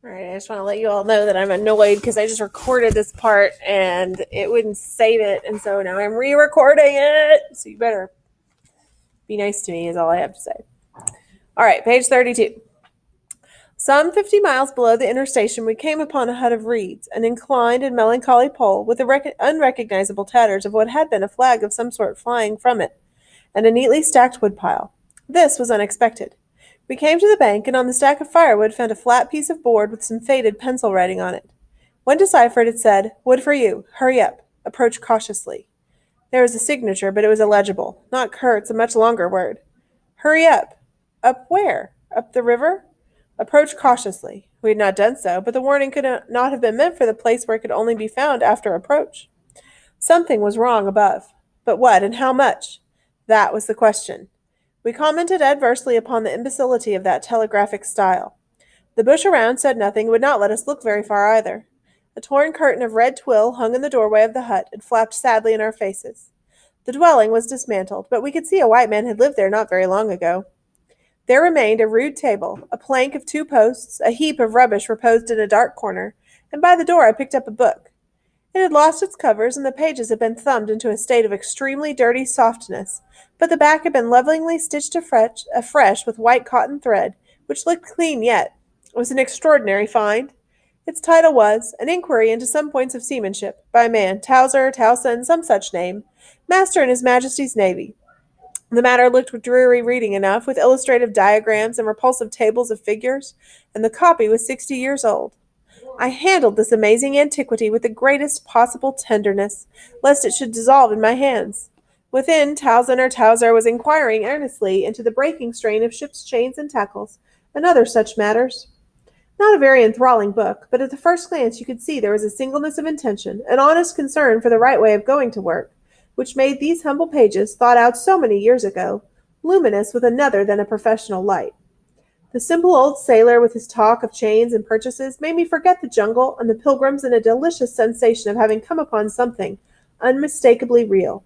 All right, I just want to let you all know that I'm annoyed because I just recorded this part and it wouldn't save it, and so now I'm re-recording it. So you better be nice to me is all I have to say. All right, page 32. Some 50 miles below the interstation, we came upon a hut of reeds, an inclined and melancholy pole with the unrecognizable tatters of what had been a flag of some sort flying from it, and a neatly stacked woodpile. This was unexpected. We came to the bank, and on the stack of firewood found a flat piece of board with some faded pencil writing on it. When deciphered, it said, "Wood for you. Hurry up. Approach cautiously." There was a signature, but it was illegible. Not Kurt's, a much longer word. Hurry up. Up where? Up the river? Approach cautiously. We had not done so, but the warning could not have been meant for the place where it could only be found after approach. Something was wrong above. But what, and how much? That was the question. We commented adversely upon the imbecility of that telegraphic style. The bush around said nothing and would not let us look very far either. A torn curtain of red twill hung in the doorway of the hut and flapped sadly in our faces. The dwelling was dismantled, but we could see a white man had lived there not very long ago. There remained a rude table, a plank of 2 posts, a heap of rubbish reposed in a dark corner, and by the door I picked up a book. It had lost its covers, and the pages had been thumbed into a state of extremely dirty softness, but the back had been lovingly stitched afresh with white cotton thread, which looked clean yet. It was an extraordinary find. Its title was An Inquiry into Some Points of Seamanship, by a man, Towser, Towson, some such name, Master in His Majesty's Navy. The matter looked dreary reading enough, with illustrative diagrams and repulsive tables of figures, and the copy was 60 years old. I handled this amazing antiquity with the greatest possible tenderness, lest it should dissolve in my hands. Within, Towson or Towser was inquiring earnestly into the breaking strain of ships' chains and tackles, and other such matters. Not a very enthralling book, but at the first glance you could see there was a singleness of intention, an honest concern for the right way of going to work, which made these humble pages, thought out so many years ago, luminous with another than a professional light. The simple old sailor, with his talk of chains and purchases, made me forget the jungle and the pilgrims in a delicious sensation of having come upon something unmistakably real.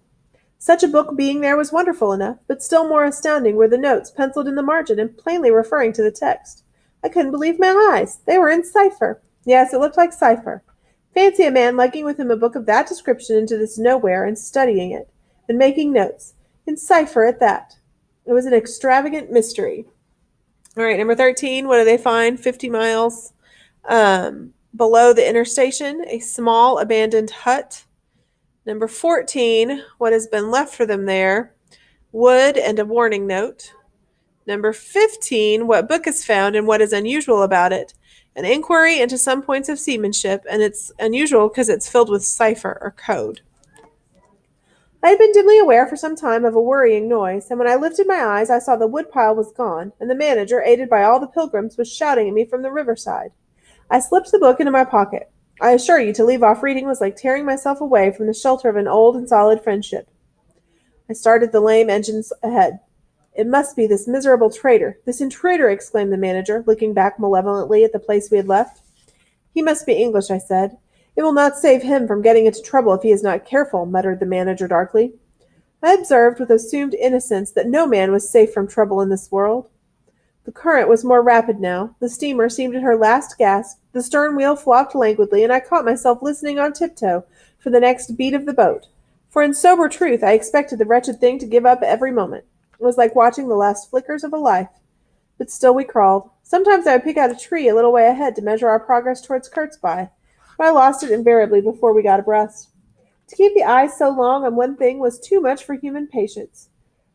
Such a book being there was wonderful enough, but still more astounding were the notes penciled in the margin and plainly referring to the text. I couldn't believe my eyes. They were in cipher. Yes, it looked like cipher. Fancy a man lugging with him a book of that description into this nowhere and studying it, and making notes, in cipher at that. It was an extravagant mystery. All right, number 13, what do they find? 50 miles below the interstation, a small abandoned hut. Number 14, what has been left for them there? Wood and a warning note. Number 15, what book is found and what is unusual about it? An inquiry into some points of seamanship, and it's unusual because it's filled with cipher or code. I had been dimly aware for some time of a worrying noise, and when I lifted my eyes I saw the woodpile was gone, and the manager, aided by all the pilgrims, was shouting at me from the riverside. I slipped the book into my pocket. I assure you, to leave off reading was like tearing myself away from the shelter of an old and solid friendship. I started the lame engines ahead. It must be this miserable traitor, this intruder, exclaimed the manager, looking back malevolently at the place we had left. He must be English, I said. It will not save him from getting into trouble if he is not careful, muttered the manager darkly. I observed with assumed innocence that no man was safe from trouble in this world. The current was more rapid now. The steamer seemed at her last gasp. The stern wheel flopped languidly, and I caught myself listening on tiptoe for the next beat of the boat. For in sober truth I expected the wretched thing to give up every moment. It was like watching the last flickers of a life. But still we crawled. Sometimes I would pick out a tree a little way ahead to measure our progress towards Kurtzby, but I lost it invariably before we got abreast. To keep the eyes so long on one thing was too much for human patience.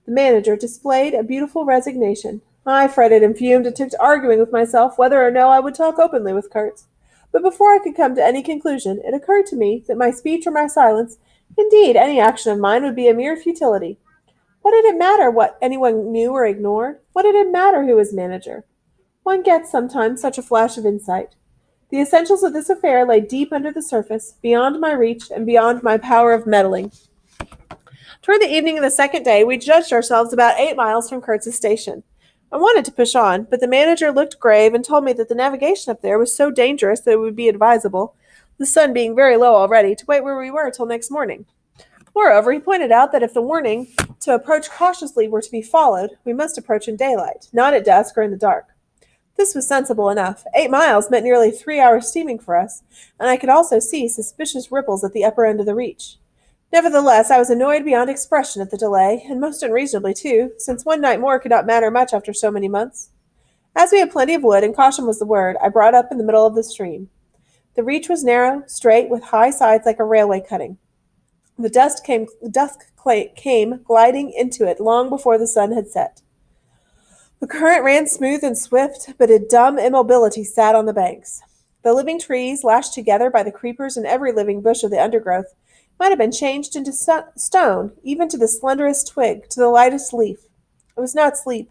The manager displayed a beautiful resignation. I fretted and fumed and took to arguing with myself whether or no I would talk openly with Kurtz. But before I could come to any conclusion, it occurred to me that my speech or my silence, indeed any action of mine, would be a mere futility. What did it matter what anyone knew or ignored? What did it matter who was manager? One gets sometimes such a flash of insight. The essentials of this affair lay deep under the surface, beyond my reach and beyond my power of meddling. Toward the evening of the second day, we judged ourselves about 8 miles from Kurtz's station. I wanted to push on, but the manager looked grave and told me that the navigation up there was so dangerous that it would be advisable, the sun being very low already, to wait where we were till next morning. Moreover, he pointed out that if the warning to approach cautiously were to be followed, we must approach in daylight, not at dusk or in the dark. This was sensible enough. 8 miles meant nearly 3 hours steaming for us, and I could also see suspicious ripples at the upper end of the reach. Nevertheless, I was annoyed beyond expression at the delay, and most unreasonably too, since one night more could not matter much after so many months. As we had plenty of wood, and caution was the word, I brought up in the middle of the stream. The reach was narrow, straight, with high sides like a railway cutting. The dusk came gliding into it long before the sun had set. The current ran smooth and swift, but a dumb immobility sat on the banks. The living trees, lashed together by the creepers and every living bush of the undergrowth, might have been changed into stone, even to the slenderest twig, to the lightest leaf. It was not sleep.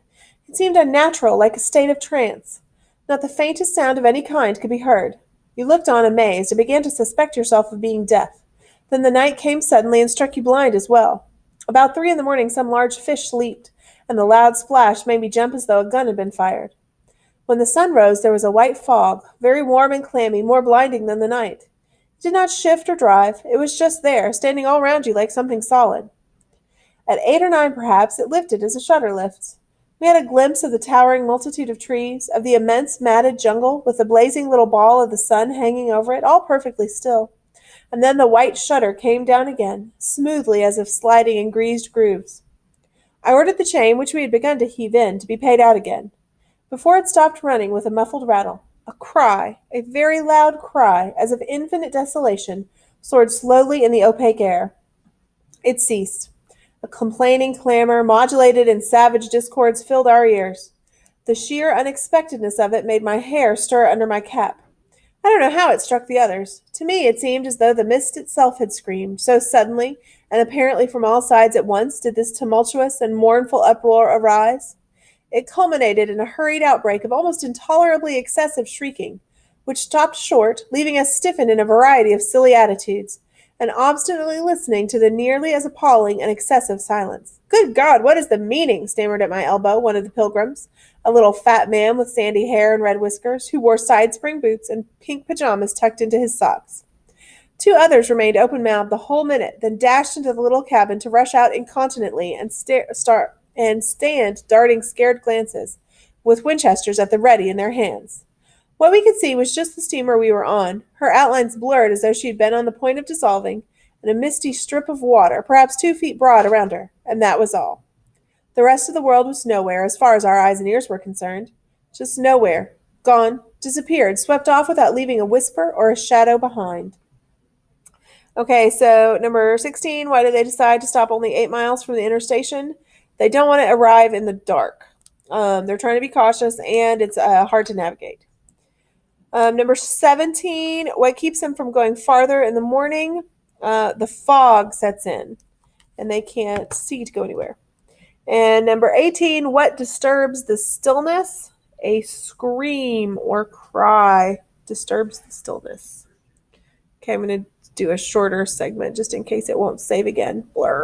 It seemed unnatural, like a state of trance. Not the faintest sound of any kind could be heard. You looked on amazed, and began to suspect yourself of being deaf. Then the night came suddenly and struck you blind as well. About 3 in the morning some large fish leaped, and the loud splash made me jump as though a gun had been fired. When the sun rose there was a white fog, very warm and clammy, more blinding than the night. It did not shift or drive. It was just there, standing all round you like something solid. At 8 or 9 perhaps it lifted as a shutter lifts. We had a glimpse of the towering multitude of trees, of the immense matted jungle, with the blazing little ball of the sun hanging over it, all perfectly still. And then the white shutter came down again, smoothly as if sliding in greased grooves. I ordered the chain, which we had begun to heave in, to be paid out again. Before it stopped running with a muffled rattle, a cry, a very loud cry, as of infinite desolation, soared slowly in the opaque air. It ceased. A complaining clamor, modulated in savage discords, filled our ears. The sheer unexpectedness of it made my hair stir under my cap. I don't know how it struck the others. To me it seemed as though the mist itself had screamed, so suddenly, and apparently from all sides at once, did this tumultuous and mournful uproar arise. It culminated in a hurried outbreak of almost intolerably excessive shrieking, which stopped short, leaving us stiffened in a variety of silly attitudes, and obstinately listening to the nearly as appalling and excessive silence. "Good God, what is the meaning?" stammered at my elbow one of the pilgrims, a little fat man with sandy hair and red whiskers, who wore side-spring boots and pink pajamas tucked into his socks. 2 others remained open-mouthed the whole minute, then dashed into the little cabin to rush out incontinently and stand darting scared glances, with Winchesters at the ready in their hands. What we could see was just the steamer we were on, her outlines blurred as though she had been on the point of dissolving, and a misty strip of water, perhaps 2 feet broad, around her, and that was all. The rest of the world was nowhere, as far as our eyes and ears were concerned. Just nowhere. Gone. Disappeared. Swept off without leaving a whisper or a shadow behind. Okay, so number 16, why did they decide to stop only 8 miles from the interstation? They don't want to arrive in the dark. They're trying to be cautious, and it's hard to navigate. Number 17, what keeps them from going farther in the morning? The fog sets in, and they can't see to go anywhere. And number 18, what disturbs the stillness? A scream or cry disturbs the stillness. Okay, I'm going to do a shorter segment just in case it won't save again. Blur.